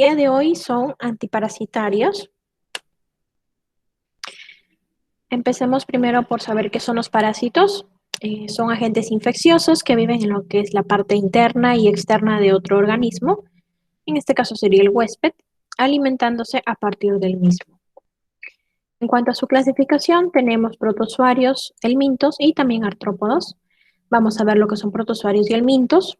día de hoy son antiparasitarios. Empecemos primero por saber qué son los parásitos. Son agentes infecciosos que viven en lo que es la parte interna y externa de otro organismo, en este caso sería el huésped, alimentándose a partir del mismo. En cuanto a su clasificación, tenemos protozoarios, helmintos y también artrópodos. Vamos a ver lo que son protozoarios y helmintos.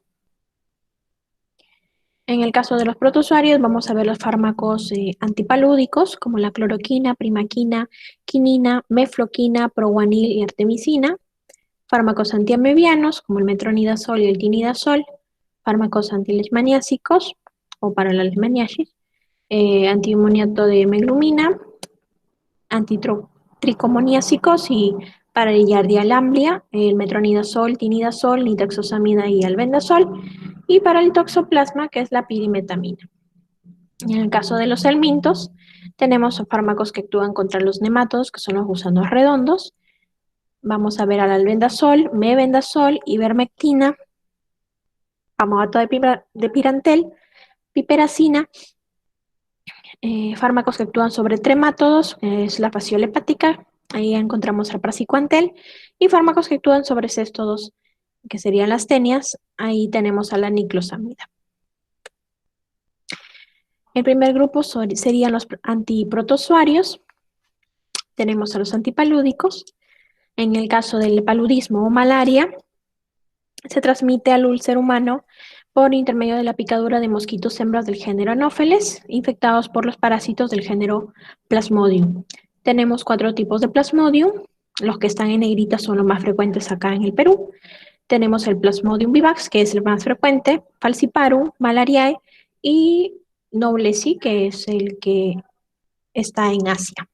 En el caso de los protozoarios, vamos a ver los fármacos antipalúdicos como la cloroquina, primaquina, quinina, mefloquina, proguanil y artemisina. Fármacos antiamebianos como el metronidazol y el tinidazol. Fármacos antileishmaniásicos o para la leishmaniasis. Antiamoniato de meglumina, antitricomoniásicos y para el Giardia lamblia, el metronidazol, tinidazol, nitaxosamida y albendazol. Y para el toxoplasma, que es la pirimetamina. En el caso de los helmintos, tenemos fármacos que actúan contra los nematodos, que son los gusanos redondos. Vamos a ver al albendazol, mebendazol, ivermectina, pamato de pirantel, piperacina, fármacos que actúan sobre tremátodos, es la fasciola hepática, ahí encontramos al praziquantel, y fármacos que actúan sobre céstodos, que serían las tenias, ahí tenemos a la niclosamida. El primer grupo serían los antiprotozoarios, tenemos a los antipalúdicos. En el caso del paludismo o malaria, se transmite al ser humano por intermedio de la picadura de mosquitos hembras del género Anopheles, infectados por los parásitos del género Plasmodium. Tenemos 4 tipos de Plasmodium, los que están en negrita son los más frecuentes acá en el Perú. Tenemos el Plasmodium vivax, que es el más frecuente, Falciparum, Malariae y Knowlesi, que es el que está en Asia.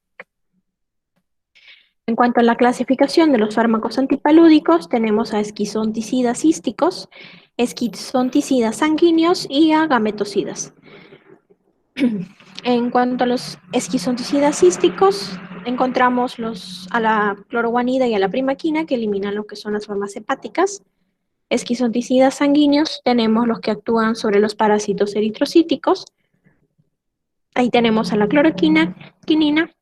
En cuanto a la clasificación de los fármacos antipaluditos, tenemos a esquizonticidas císticos, esquizonticidas sanguíneos y a gametocidas. En cuanto a los esquizonticidas císticos, encontramos a la cloroguanida y a la primaquina que eliminan lo que son las formas hepáticas. Esquizonticidas sanguíneos tenemos los que actúan sobre los parásitos eritrocíticos. Ahí tenemos a la cloroquina, quinina,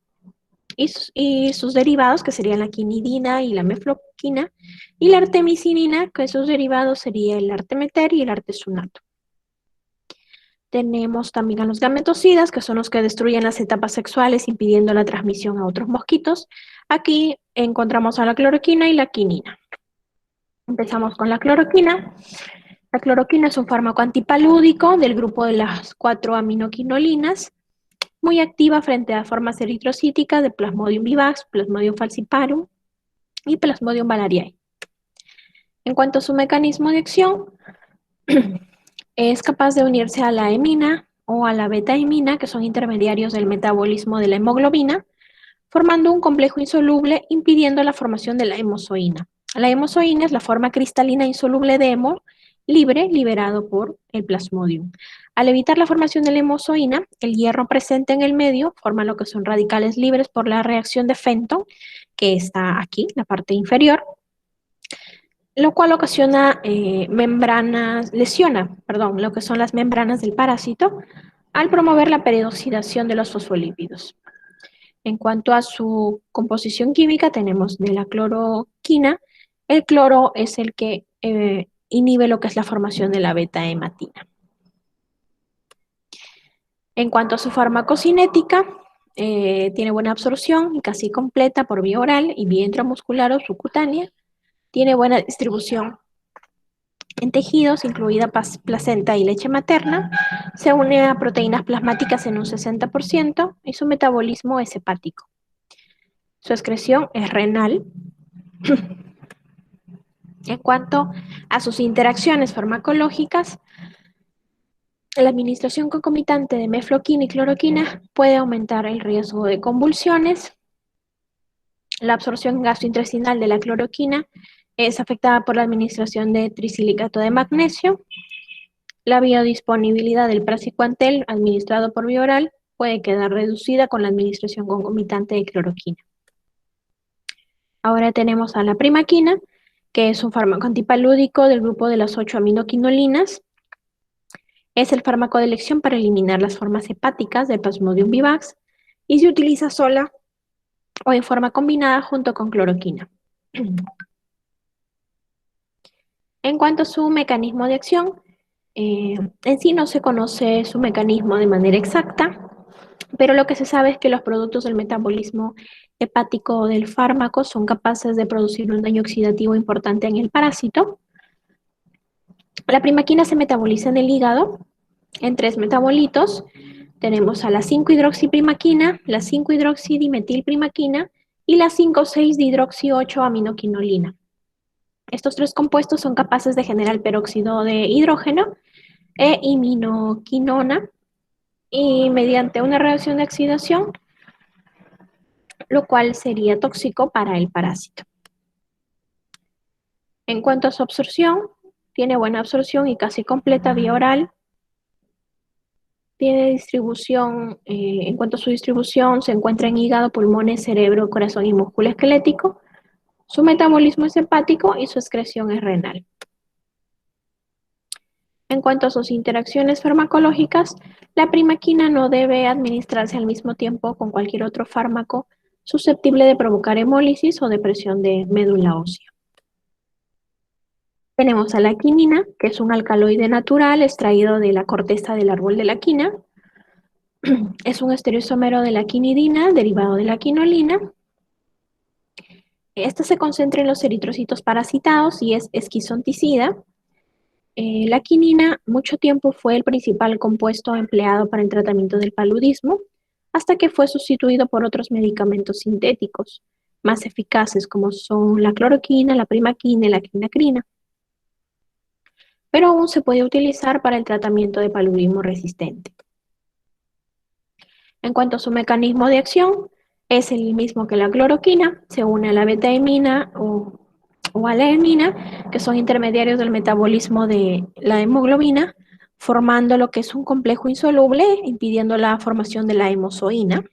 y sus derivados, que serían la quinidina y la mefloquina, y la artemisinina, que sus derivados sería el artemeter y el artesunato. Tenemos también a los gametocidas, que son los que destruyen las etapas sexuales, impidiendo la transmisión a otros mosquitos. Aquí encontramos a la cloroquina y la quinina. Empezamos con la cloroquina. La cloroquina es un fármaco antipalúdico del grupo de las 4 aminoquinolinas, muy activa frente a formas eritrocíticas de Plasmodium vivax, Plasmodium falciparum y Plasmodium malariae. En cuanto a su mecanismo de acción, es capaz de unirse a la hemina o a la beta-hemina, que son intermediarios del metabolismo de la hemoglobina, formando un complejo insoluble impidiendo la formación de la hemozoína. La hemozoína es la forma cristalina insoluble de hemo libre liberado por el plasmodium. Al evitar la formación de la hemozoína, el hierro presente en el medio forma lo que son radicales libres por la reacción de Fenton, que está aquí, la parte inferior, lo cual lesiona, lo que son las membranas del parásito al promover la peroxidación de los fosfolípidos. En cuanto a su composición química, tenemos de la cloroquina. El cloro es el que inhibe lo que es la formación de la beta-hematina. En cuanto a su farmacocinética, tiene buena absorción y casi completa por vía oral y vía intramuscular o subcutánea. Tiene buena distribución en tejidos, incluida placenta y leche materna. Se une a proteínas plasmáticas en un 60% y su metabolismo es hepático. Su excreción es renal. En cuanto a sus interacciones farmacológicas, la administración concomitante de mefloquina y cloroquina puede aumentar el riesgo de convulsiones. La absorción gastrointestinal de la cloroquina es afectada por la administración de trisilicato de magnesio. La biodisponibilidad del praziquantel administrado por vía oral puede quedar reducida con la administración concomitante de cloroquina. Ahora tenemos a la primaquina, que es un fármaco antipalúdico del grupo de las 8 aminoquinolinas. Es el fármaco de elección para eliminar las formas hepáticas del Plasmodium vivax y se utiliza sola o en forma combinada junto con cloroquina. En cuanto a su mecanismo de acción, en sí no se conoce su mecanismo de manera exacta, pero lo que se sabe es que los productos del metabolismo hepático del fármaco son capaces de producir un daño oxidativo importante en el parásito. La primaquina se metaboliza en el hígado en tres metabolitos. Tenemos a la 5-hidroxiprimaquina, la 5-hidroxidimetilprimaquina y la 5,6-dihidroxi-8-aminoquinolina. Estos tres compuestos son capaces de generar peróxido de hidrógeno e iminoquinona y mediante una reacción de oxidación, lo cual sería tóxico para el parásito. En cuanto a su absorción, tiene buena absorción y casi completa vía oral. Tiene distribución, en cuanto a su distribución, se encuentra en hígado, pulmones, cerebro, corazón y músculo esquelético. Su metabolismo es hepático y su excreción es renal. En cuanto a sus interacciones farmacológicas, la primaquina no debe administrarse al mismo tiempo con cualquier otro fármaco susceptible de provocar hemólisis o depresión de médula ósea. Tenemos a la quinina, que es un alcaloide natural extraído de la corteza del árbol de la quina. Es un estereoisómero de la quinidina, derivado de la quinolina. Esta se concentra en los eritrocitos parasitados y es esquizonticida. La quinina mucho tiempo fue el principal compuesto empleado para el tratamiento del paludismo, hasta que fue sustituido por otros medicamentos sintéticos más eficaces, como son la cloroquina, la primaquina y la quinacrina. Pero aún se puede utilizar para el tratamiento de paludismo resistente. En cuanto a su mecanismo de acción, es el mismo que la cloroquina, se une a la betaimina o a la hemina, que son intermediarios del metabolismo de la hemoglobina, formando lo que es un complejo insoluble, impidiendo la formación de la hemozoína,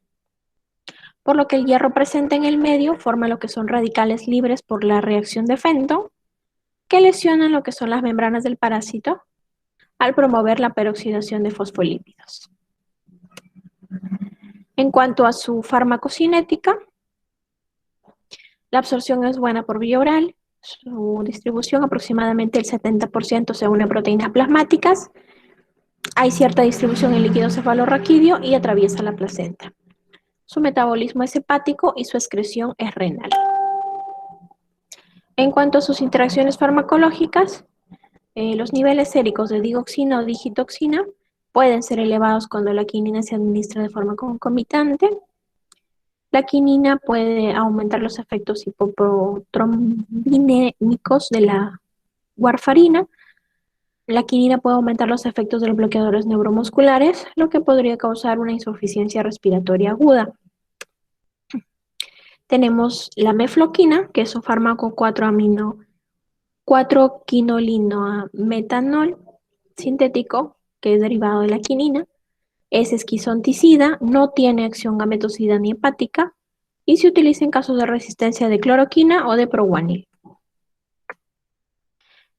por lo que el hierro presente en el medio forma lo que son radicales libres por la reacción de Fenton, que lesionan lo que son las membranas del parásito al promover la peroxidación de fosfolípidos. En cuanto a su farmacocinética, la absorción es buena por vía oral, su distribución aproximadamente el 70% se une a proteínas plasmáticas, hay cierta distribución en líquido cefalorraquídeo y atraviesa la placenta. Su metabolismo es hepático y su excreción es renal. En cuanto a sus interacciones farmacológicas, los niveles séricos de digoxina o digitoxina pueden ser elevados cuando la quinina se administra de forma concomitante. La quinina puede aumentar los efectos hipoprotромbinémicos de la warfarina. La quinina puede aumentar los efectos de los bloqueadores neuromusculares, lo que podría causar una insuficiencia respiratoria aguda. Tenemos la mefloquina, que es un fármaco 4-quinolinometanol sintético, que es derivado de la quinina. Es esquizonticida, no tiene acción gametocida ni hepática y se utiliza en casos de resistencia de cloroquina o de proguanil.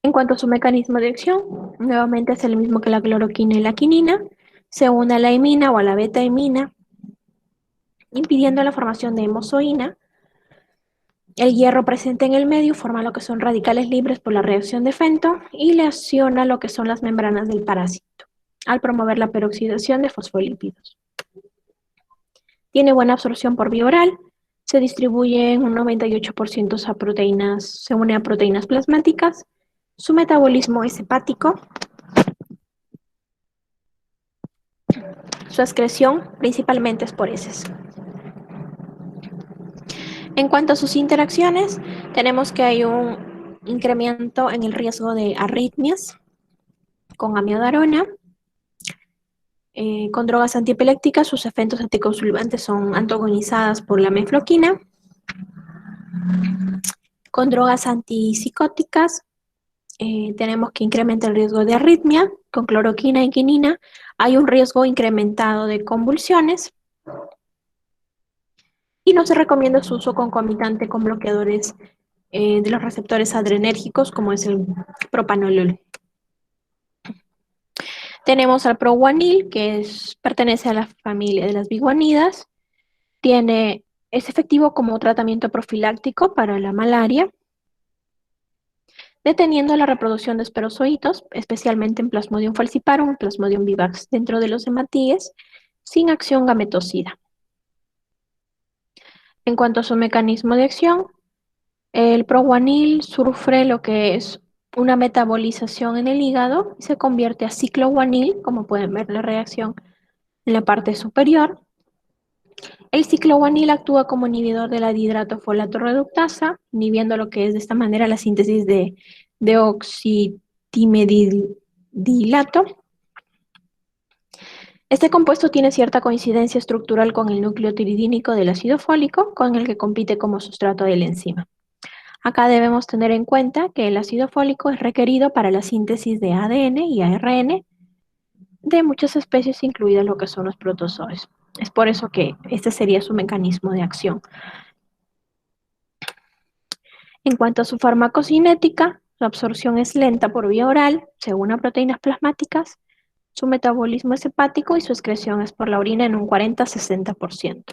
En cuanto a su mecanismo de acción, nuevamente es el mismo que la cloroquina y la quinina, se une a la hemina o a la beta-hemina, impidiendo la formación de hemozoína. El hierro presente en el medio forma lo que son radicales libres por la reacción de Fenton y lesiona lo que son las membranas del parásito, al promover la peroxidación de fosfolípidos. Tiene buena absorción por vía oral, se distribuye en un 98% a proteínas, se une a proteínas plasmáticas, su metabolismo es hepático, su excreción principalmente es por heces. En cuanto a sus interacciones, tenemos que hay un incremento en el riesgo de arritmias con amiodarona. Con drogas antiepilépticas, sus efectos anticonvulsivantes son antagonizadas por la mefloquina. Con drogas antipsicóticas, tenemos que incrementar el riesgo de arritmia. Con cloroquina y quinina hay un riesgo incrementado de convulsiones. Y no se recomienda su uso concomitante con bloqueadores de los receptores adrenérgicos, como es el propanolol. Tenemos al proguanil, que pertenece a la familia de las biguanidas. Es efectivo como tratamiento profiláctico para la malaria, deteniendo la reproducción de esperozoitos, especialmente en Plasmodium falciparum y Plasmodium vivax, dentro de los hematíes, sin acción gametocida. En cuanto a su mecanismo de acción, el proguanil sufre lo que es una metabolización en el hígado y se convierte a cicloguanil, como pueden ver la reacción en la parte superior. El cicloguanil actúa como inhibidor de la dihidratofolato reductasa, inhibiendo lo que es de esta manera la síntesis de oxitimedilato. Este compuesto tiene cierta coincidencia estructural con el núcleo tiridínico del ácido fólico, con el que compite como sustrato de la enzima. Acá debemos tener en cuenta que el ácido fólico es requerido para la síntesis de ADN y ARN de muchas especies, incluidas lo que son los protozoos. Es por eso que este sería su mecanismo de acción. En cuanto a su farmacocinética, su absorción es lenta por vía oral, según a proteínas plasmáticas, su metabolismo es hepático y su excreción es por la orina en un 40-60%.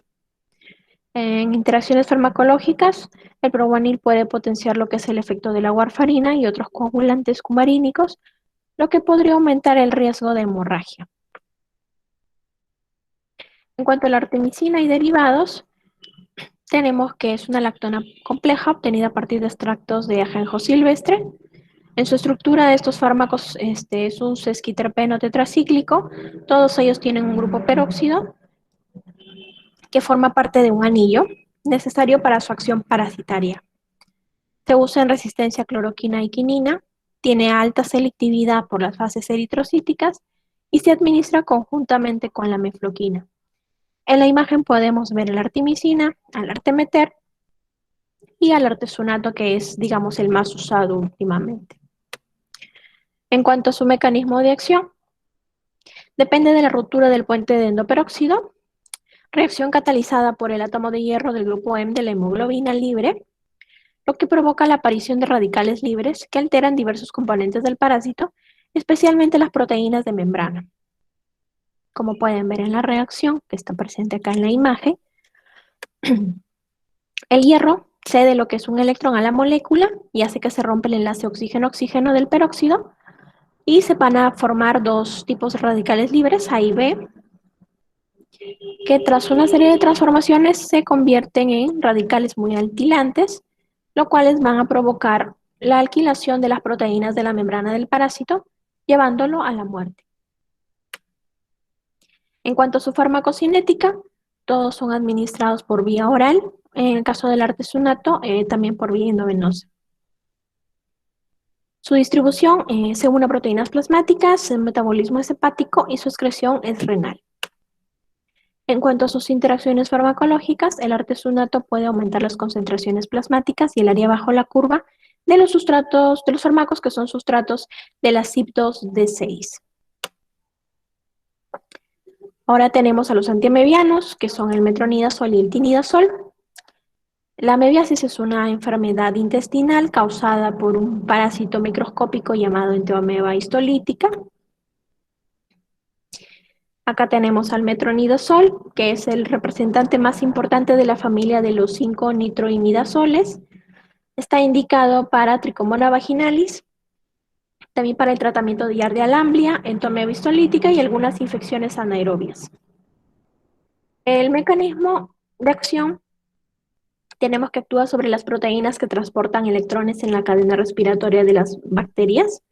En interacciones farmacológicas, el proguanil puede potenciar lo que es el efecto de la warfarina y otros coagulantes cumarínicos, lo que podría aumentar el riesgo de hemorragia. En cuanto a la artemisina y derivados, tenemos que es una lactona compleja obtenida a partir de extractos de ajenjo silvestre. En su estructura, estos fármacos es un sesquiterpeno tetracíclico. Todos ellos tienen un grupo peróxido que forma parte de un anillo necesario para su acción parasitaria. Se usa en resistencia a cloroquina y quinina, tiene alta selectividad por las fases eritrocíticas y se administra conjuntamente con la mefloquina. En la imagen podemos ver la artemisina, al artemeter y al artesunato, que es, digamos, el más usado últimamente. En cuanto a su mecanismo de acción, depende de la ruptura del puente de endoperóxido, reacción catalizada por el átomo de hierro del grupo M de la hemoglobina libre, lo que provoca la aparición de radicales libres que alteran diversos componentes del parásito, especialmente las proteínas de membrana. Como pueden ver en la reacción que está presente acá en la imagen, el hierro cede lo que es un electrón a la molécula y hace que se rompa el enlace oxígeno-oxígeno del peróxido y se van a formar dos tipos de radicales libres, A y B, que tras una serie de transformaciones se convierten en radicales muy alquilantes, lo cuales van a provocar la alquilación de las proteínas de la membrana del parásito, llevándolo a la muerte. En cuanto a su farmacocinética, todos son administrados por vía oral, en el caso del artesunato, también por vía endovenosa. Su distribución, según a proteínas plasmáticas, el metabolismo es hepático y su excreción es renal. En cuanto a sus interacciones farmacológicas, el artesunato puede aumentar las concentraciones plasmáticas y el área bajo la curva de los sustratos, de los fármacos que son sustratos de la CYP2D6. Ahora tenemos a los antiamebianos, que son el metronidazol y el tinidazol. La amebiasis es una enfermedad intestinal causada por un parásito microscópico llamado Enteroameba histolítica. Acá tenemos al metronidazol, que es el representante más importante de la familia de los 5 nitroimidazoles. Está indicado para tricomona vaginalis, también para el tratamiento de Giardia lamblia, entomeba histolítica y algunas infecciones anaerobias. El mecanismo de acción tenemos que actúa sobre las proteínas que transportan electrones en la cadena respiratoria de las bacterias,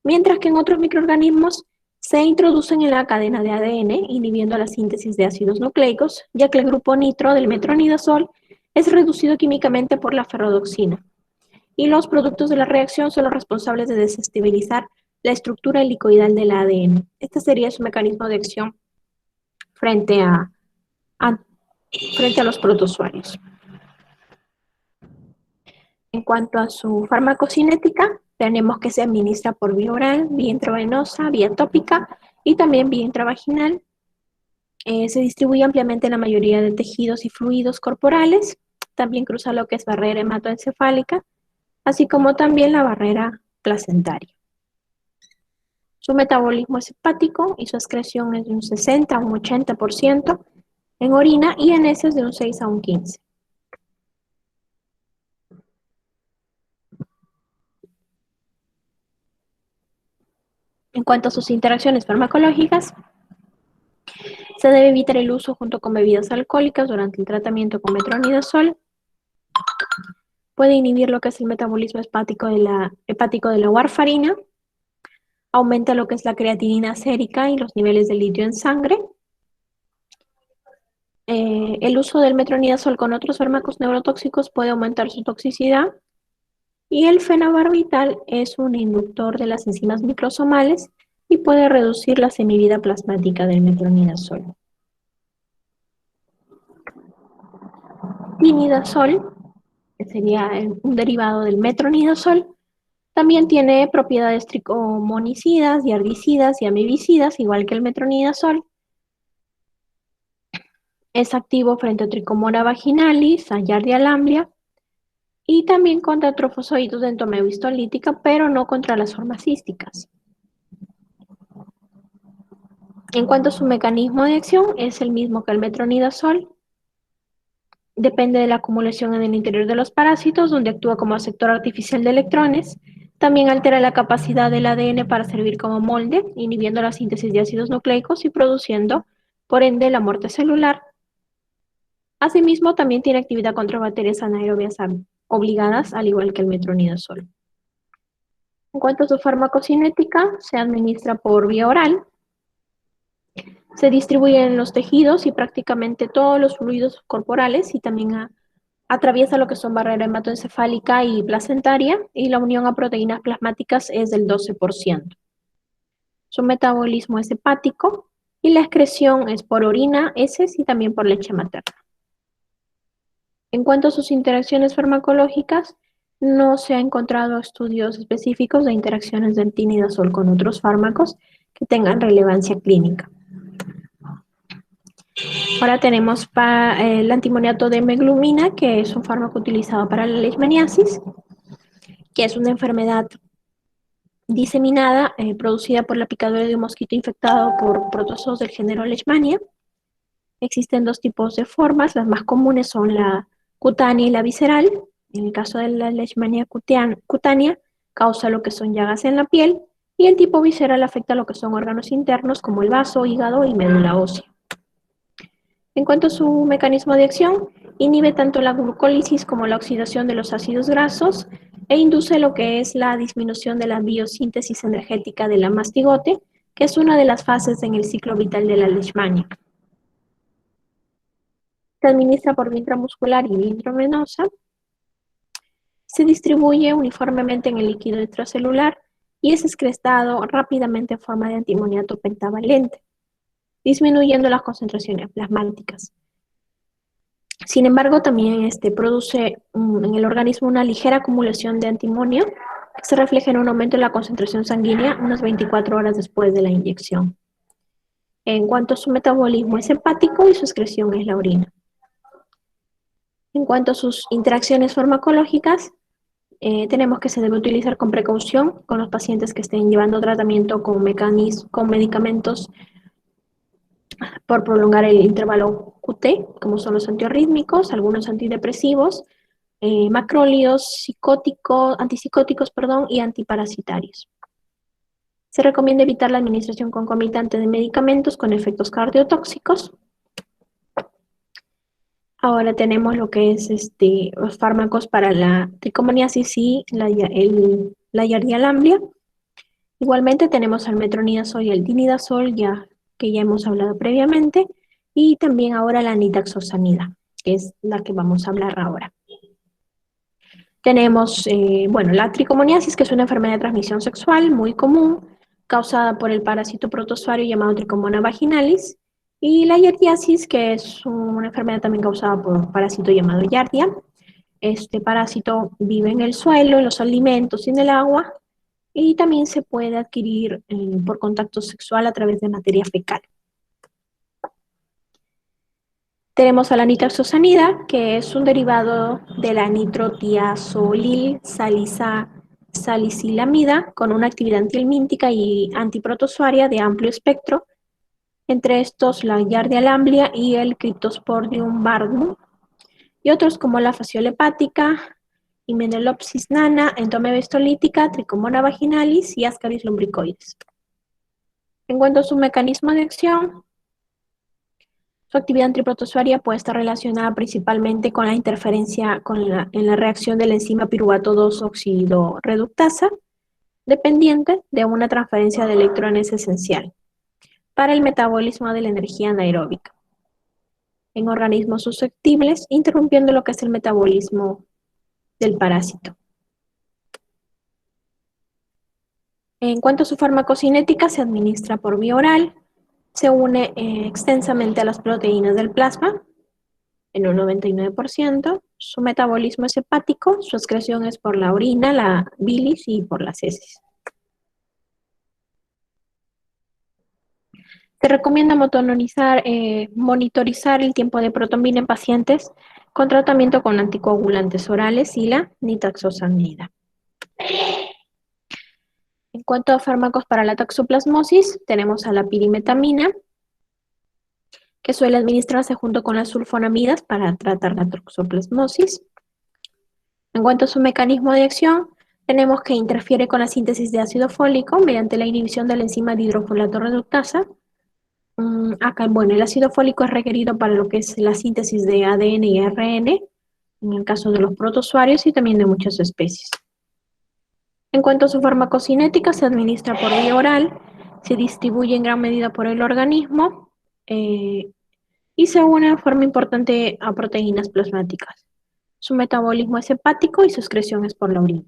mientras que en otros microorganismos se introducen en la cadena de ADN, inhibiendo la síntesis de ácidos nucleicos, ya que el grupo nitro del metronidazol es reducido químicamente por la ferrodoxina, y los productos de la reacción son los responsables de desestabilizar la estructura helicoidal del ADN. Este sería su mecanismo de acción frente frente a los protozoarios. En cuanto a su farmacocinética, tenemos que se administra por vía oral, vía intravenosa, vía tópica y también vía intravaginal. Se distribuye ampliamente en la mayoría de tejidos y fluidos corporales. También cruza lo que es barrera hematoencefálica, así como también la barrera placentaria. Su metabolismo es hepático y su excreción es de un 60 a un 80% en orina y en heces de un 6 a un 15%. En cuanto a sus interacciones farmacológicas, se debe evitar el uso junto con bebidas alcohólicas durante el tratamiento con metronidazol. Puede inhibir lo que es el metabolismo hepático de la warfarina, aumenta lo que es la creatinina sérica y los niveles de litio en sangre. El uso del metronidazol con otros fármacos neurotóxicos puede aumentar su toxicidad y el fenobarbital es un inductor de las enzimas microsomales y puede reducir la semivida plasmática del metronidazol. Tinidazol, que sería un derivado del metronidazol, también tiene propiedades tricomonicidas, yardicidas y amibicidas, igual que el metronidazol. Es activo frente a Tricomona vaginalis, a Giardia lamblia y también contra trofozoitos de entomeo histolítica, pero no contra las formas císticas. En cuanto a su mecanismo de acción, es el mismo que el metronidazol. Depende de la acumulación en el interior de los parásitos, donde actúa como receptor artificial de electrones. También altera la capacidad del ADN para servir como molde, inhibiendo la síntesis de ácidos nucleicos y produciendo, por ende, la muerte celular. Asimismo, también tiene actividad contra bacterias anaerobias obligadas, al igual que el metronidazol. En cuanto a su farmacocinética, se administra por vía oral, se distribuye en los tejidos y prácticamente todos los fluidos corporales y también atraviesa lo que son barrera hematoencefálica y placentaria y la unión a proteínas plasmáticas es del 12%. Su metabolismo es hepático y la excreción es por orina, heces y también por leche materna. En cuanto a sus interacciones farmacológicas, no se han encontrado estudios específicos de interacciones del tinidazol con otros fármacos que tengan relevancia clínica. Ahora tenemos el antimoniato de meglumina, que es un fármaco utilizado para la leishmaniasis, que es una enfermedad diseminada producida por la picadura de un mosquito infectado por protozoos del género Leishmania. Existen dos tipos de formas, las más comunes son la cutánea y la visceral. En el caso de la Leishmania cutánea, causa lo que son llagas en la piel, y el tipo visceral afecta lo que son órganos internos como el vaso, hígado y médula ósea. En cuanto a su mecanismo de acción, inhibe tanto la glucólisis como la oxidación de los ácidos grasos e induce lo que es la disminución de la biosíntesis energética de la mastigote, que es una de las fases en el ciclo vital de la leishmania. Se administra por vía intramuscular y vía intravenosa. Se distribuye uniformemente en el líquido extracelular y es excretado rápidamente en forma de antimoniato pentavalente, disminuyendo las concentraciones plasmáticas. Sin embargo, también produce en el organismo una ligera acumulación de antimonio que se refleja en un aumento en la concentración sanguínea unas 24 horas después de la inyección. En cuanto a su metabolismo es hepático y su excreción es la orina. En cuanto a sus interacciones farmacológicas, tenemos que se debe utilizar con precaución con los pacientes que estén llevando tratamiento con medicamentos por prolongar el intervalo QT, como son los antiarrítmicos, algunos antidepresivos, macrólidos, antipsicóticos, y antiparasitarios. Se recomienda evitar la administración concomitante de medicamentos con efectos cardiotóxicos. Ahora tenemos lo que es los fármacos para la tricomoniasis y la Giardia lamblia. Igualmente tenemos el metronidazol y el tinidazol, que ya hemos hablado previamente, y también ahora la nitaxosanida, que es la que vamos a hablar ahora. Tenemos, la tricomoniasis, que es una enfermedad de transmisión sexual muy común, causada por el parásito protozoario llamado Tricomona vaginalis, y la yardiasis, que es una enfermedad también causada por un parásito llamado Giardia. Este parásito vive en el suelo, en los alimentos y en el agua, y también se puede adquirir por contacto sexual a través de materia fecal. Tenemos a la nitaxosanida, que es un derivado de la nitrotiazolil salicilamida con una actividad antihelmíntica y antiprotozoaria de amplio espectro, entre estos la Giardia lamblia y el Cryptosporidium bardum, y otros como la fasciola hepática, Hymenopsis nana, Entomia bestolítica, Trichomona vaginalis y Ascaris lumbricoides. En cuanto a su mecanismo de acción, su actividad antiprotozoaria puede estar relacionada principalmente con la interferencia en la reacción de la enzima piruvato 2 oxidorreductasa, dependiente de una transferencia de electrones esencial para el metabolismo de la energía anaeróbica en organismos susceptibles, interrumpiendo lo que es el metabolismo del parásito. En cuanto a su farmacocinética, se administra por vía oral, se une extensamente a las proteínas del plasma, en un 99%, su metabolismo es hepático, su excreción es por la orina, la bilis y por las heces. Se recomienda monitorizar el tiempo de protombina en pacientes con tratamiento con anticoagulantes orales y la nitazoxanida. En cuanto a fármacos para la toxoplasmosis, tenemos a la pirimetamina, que suele administrarse junto con las sulfonamidas para tratar la toxoplasmosis. En cuanto a su mecanismo de acción, tenemos que interfiere con la síntesis de ácido fólico mediante la inhibición de la enzima dihidrofolato reductasa. Acá, bueno, el ácido fólico es requerido para lo que es la síntesis de ADN y ARN, en el caso de los protozoarios y también de muchas especies. En cuanto a su farmacocinética, se administra por vía oral, se distribuye en gran medida por el organismo y se une de forma importante a proteínas plasmáticas. Su metabolismo es hepático y su excreción es por la orina.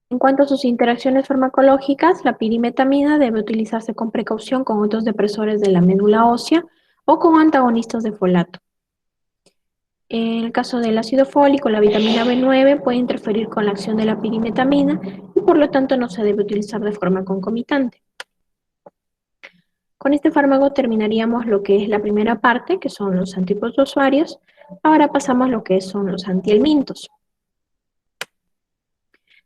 En cuanto a sus interacciones farmacológicas, la pirimetamina debe utilizarse con precaución con otros depresores de la médula ósea o con antagonistas de folato. En el caso del ácido fólico, la vitamina B9 puede interferir con la acción de la pirimetamina y por lo tanto no se debe utilizar de forma concomitante. Con este fármaco terminaríamos lo que es la primera parte, que son los antiprotozoarios. Ahora pasamos a lo que son los antihelmintos.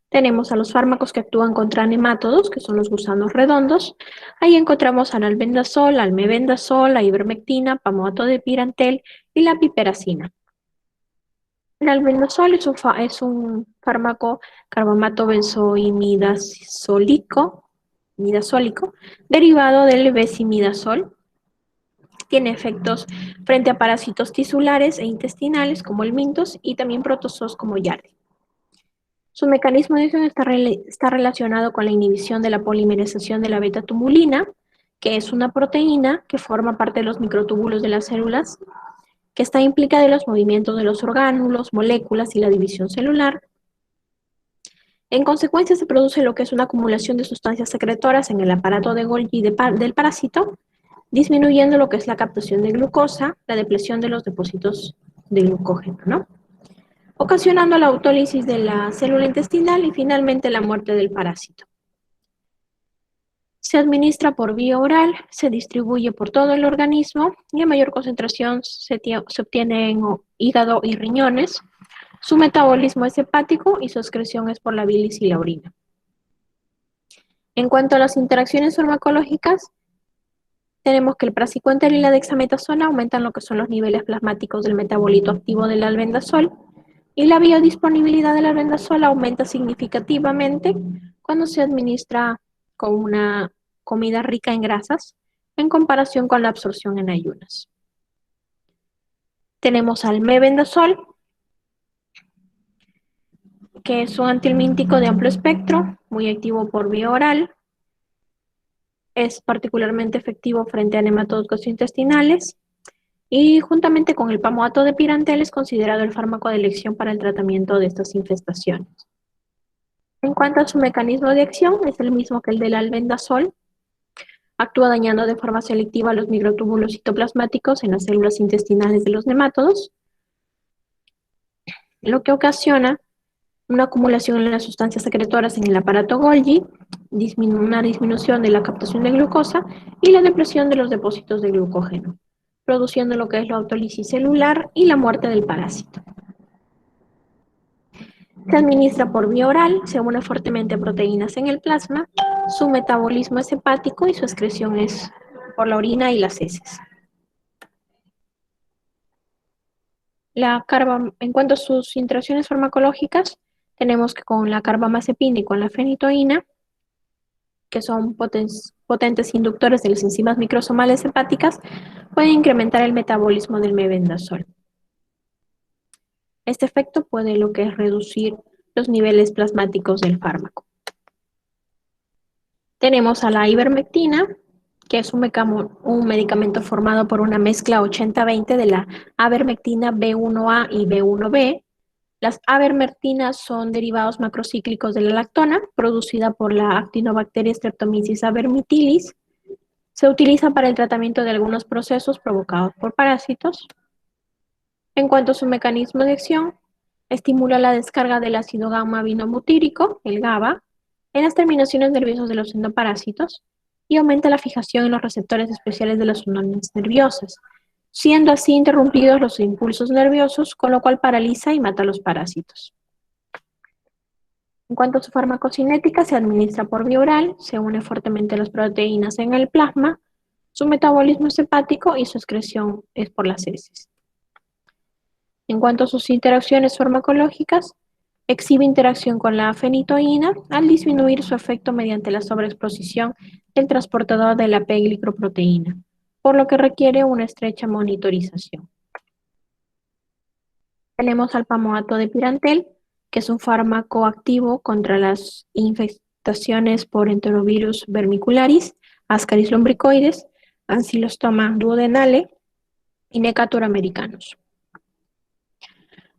Tenemos a los fármacos que actúan contra nemátodos, que son los gusanos redondos. Ahí encontramos al albendazol, al mebendazol, la ivermectina, pamato de pirantel y la piperacina. El albendazol es un fármaco carbamato benzoimidazólico, derivado del besimidazol. Tiene efectos frente a parásitos tisulares e intestinales como el mintos y también protozoos como Giardia. Su mecanismo de acción está relacionado con la inhibición de la polimerización de la beta-tumulina, que es una proteína que forma parte de los microtúbulos de las células, que está implicada en los movimientos de los orgánulos, moléculas y la división celular. En consecuencia, se produce lo que es una acumulación de sustancias secretoras en el aparato de Golgi del parásito, disminuyendo lo que es la captación de glucosa, la depresión de los depósitos de glucógeno, ¿no? Ocasionando la autólisis de la célula intestinal y finalmente la muerte del parásito. Se administra por vía oral, se distribuye por todo el organismo y a mayor concentración se obtiene en hígado y riñones. Su metabolismo es hepático y su excreción es por la bilis y la orina. En cuanto a las interacciones farmacológicas, tenemos que el praziquantel y la dexametasona aumentan lo que son los niveles plasmáticos del metabolito activo del albendazol y la biodisponibilidad del albendazol aumenta significativamente cuando se administra con una comida rica en grasas en comparación con la absorción en ayunas. Tenemos al mebendazol, que es un antihelmíntico de amplio espectro, muy activo por vía oral. Es particularmente efectivo frente a nematodos gastrointestinales y juntamente con el pamato de pirantel es considerado el fármaco de elección para el tratamiento de estas infestaciones. En cuanto a su mecanismo de acción, es el mismo que el del albendazol. Actúa dañando de forma selectiva los microtúbulos citoplasmáticos en las células intestinales de los nemátodos, lo que ocasiona una acumulación en las sustancias secretoras en el aparato Golgi, una disminución de la captación de glucosa y la depresión de los depósitos de glucógeno, produciendo lo que es la autólisis celular y la muerte del parásito. Se administra por vía oral, se une fuertemente a proteínas en el plasma, su metabolismo es hepático y su excreción es por la orina y las heces. En cuanto a sus interacciones farmacológicas, tenemos que con la carbamazepina y con la fenitoína, que son potentes inductores de las enzimas microsomales hepáticas, pueden incrementar el metabolismo del mebendazol. Este efecto puede lo que es reducir los niveles plasmáticos del fármaco. Tenemos a la ivermectina, que es un medicamento formado por una mezcla 80-20 de la avermectina B1A y B1B. Las avermectinas son derivados macrocíclicos de la lactona, producida por la actinobacteria Streptomyces avermitilis. Se utiliza para el tratamiento de algunos procesos provocados por parásitos. En cuanto a su mecanismo de acción, estimula la descarga del ácido gamma aminobutírico, el GABA, en las terminaciones nerviosas de los endoparásitos y aumenta la fijación en los receptores especiales de las uniones nerviosas, siendo así interrumpidos los impulsos nerviosos, con lo cual paraliza y mata a los parásitos. En cuanto a su farmacocinética, se administra por vía oral, se une fuertemente a las proteínas en el plasma, su metabolismo es hepático y su excreción es por las heces. En cuanto a sus interacciones farmacológicas, exhibe interacción con la fenitoína al disminuir su efecto mediante la sobreexposición del transportador de la P-glicoproteína, por lo que requiere una estrecha monitorización. Tenemos al pamoato de pirantel, que es un fármaco activo contra las infestaciones por enterovirus vermicularis, Ascaris lumbricoides, Ancylostoma duodenale y Necatur americanus.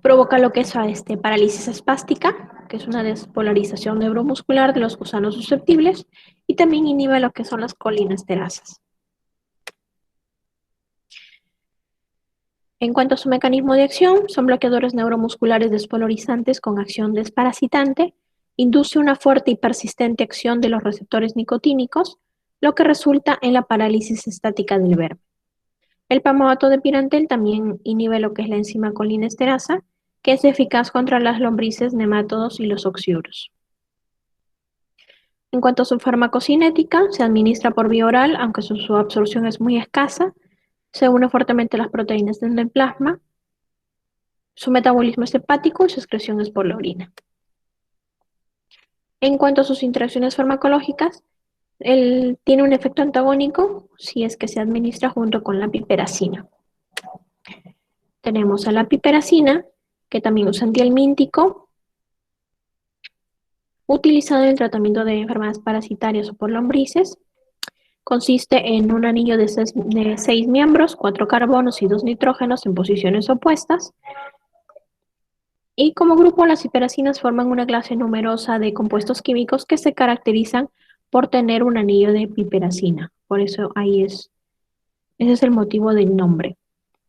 Provoca lo que es parálisis espástica, que es una despolarización neuromuscular de los gusanos susceptibles, y también inhibe lo que son las colinesterasas. En cuanto a su mecanismo de acción, son bloqueadores neuromusculares despolarizantes con acción desparasitante, induce una fuerte y persistente acción de los receptores nicotínicos, lo que resulta en la parálisis estática del verme. El pamoato de pirantel también inhibe lo que es la enzima colinesterasa, que es eficaz contra las lombrices, nemátodos y los oxiuros. En cuanto a su farmacocinética, se administra por vía oral, aunque su absorción es muy escasa, se une fuertemente a las proteínas del plasma, su metabolismo es hepático y su excreción es por la orina. En cuanto a sus interacciones farmacológicas, él tiene un efecto antagónico si es que se administra junto con la piperacina. Tenemos a la piperacina, que también es antihelmíntico, utilizado en el tratamiento de enfermedades parasitarias o por lombrices. Consiste en un anillo de 6 miembros, 4 carbonos y 2 nitrógenos en posiciones opuestas. Y como grupo, las hiperacinas forman una clase numerosa de compuestos químicos que se caracterizan por tener un anillo de piperacina. Por eso ese es el motivo del nombre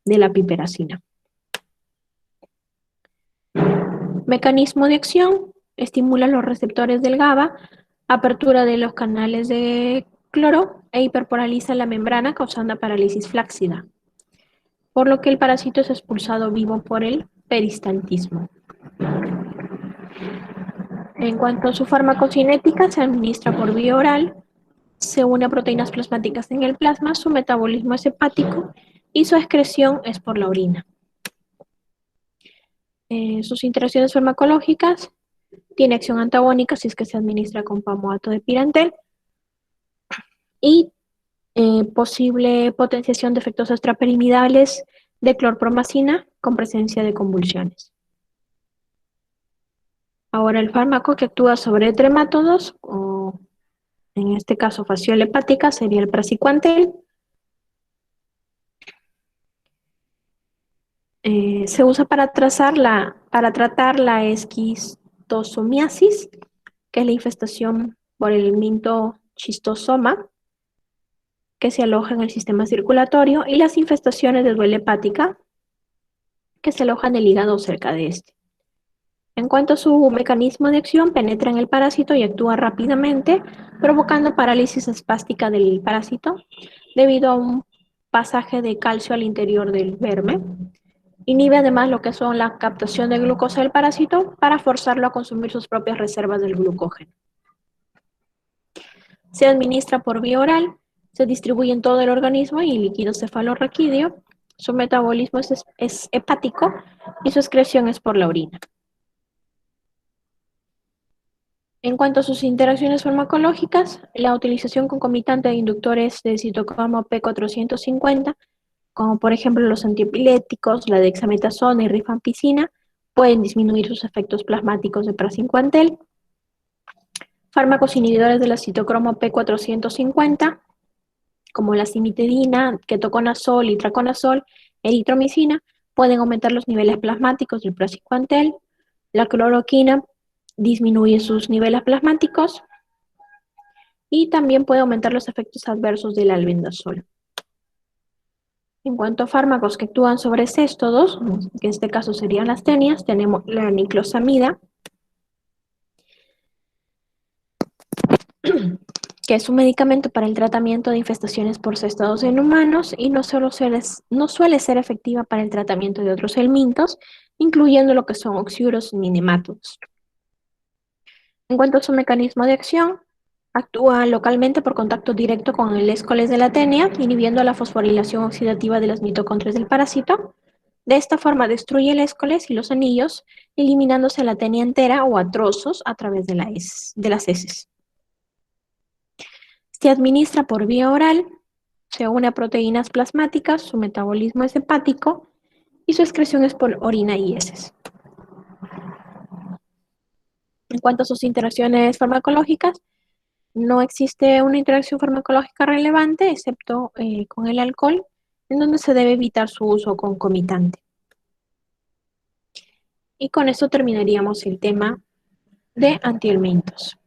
de la piperacina. Mecanismo de acción: estimula los receptores del GABA, apertura de los canales de cloro e hiperpolariza la membrana causando parálisis flácida, por lo que el parásito es expulsado vivo por el peristaltismo. En cuanto a su farmacocinética, se administra por vía oral, se une a proteínas plasmáticas en el plasma, su metabolismo es hepático y su excreción es por la orina. Sus interacciones farmacológicas: tiene acción antagónica si es que se administra con pamoato de pirantel y posible potenciación de efectos extrapiramidales de clorpromacina con presencia de convulsiones. Ahora, el fármaco que actúa sobre tremátodos, o en este caso fasciola hepática, sería el praziquantel. Se usa para tratar la esquistosomiasis, que es la infestación por el mintochistosoma, que se aloja en el sistema circulatorio, y las infestaciones de duela hepática, que se alojan en el hígado cerca de este. En cuanto a su mecanismo de acción, penetra en el parásito y actúa rápidamente, provocando parálisis espástica del parásito debido a un pasaje de calcio al interior del verme. Inhibe además lo que son la captación de glucosa del parásito para forzarlo a consumir sus propias reservas del glucógeno. Se administra por vía oral, se distribuye en todo el organismo y en líquido cefalorraquídeo. Su metabolismo es hepático y su excreción es por la orina. En cuanto a sus interacciones farmacológicas, la utilización concomitante de inductores de citocromo P450, como por ejemplo los antiepiléticos, la dexametasona y rifampicina, pueden disminuir sus efectos plasmáticos de praziquantel. Fármacos inhibidores de la citocromo P450, como la cimetidina, ketoconazol, itraconazol, eritromicina, pueden aumentar los niveles plasmáticos del praziquantel. La cloroquina disminuye sus niveles plasmáticos y también puede aumentar los efectos adversos del albendazol. En cuanto a fármacos que actúan sobre céstodos, que en este caso serían las tenias, tenemos la niclosamida, que es un medicamento para el tratamiento de infestaciones por céstodos en humanos y no suele ser efectiva para el tratamiento de otros helmintos, incluyendo lo que son oxiuros y nematodos. En cuanto a su mecanismo de acción, actúa localmente por contacto directo con el escoles de la tenia, inhibiendo la fosforilación oxidativa de las mitocondrias del parásito. De esta forma destruye el escoles y los anillos, eliminándose la tenia entera o a trozos a través de las heces. Se administra por vía oral, se une a proteínas plasmáticas, su metabolismo es hepático y su excreción es por orina y heces. En cuanto a sus interacciones farmacológicas, no existe una interacción farmacológica relevante, excepto con el alcohol, en donde se debe evitar su uso concomitante. Y con esto terminaríamos el tema de antihelmintos.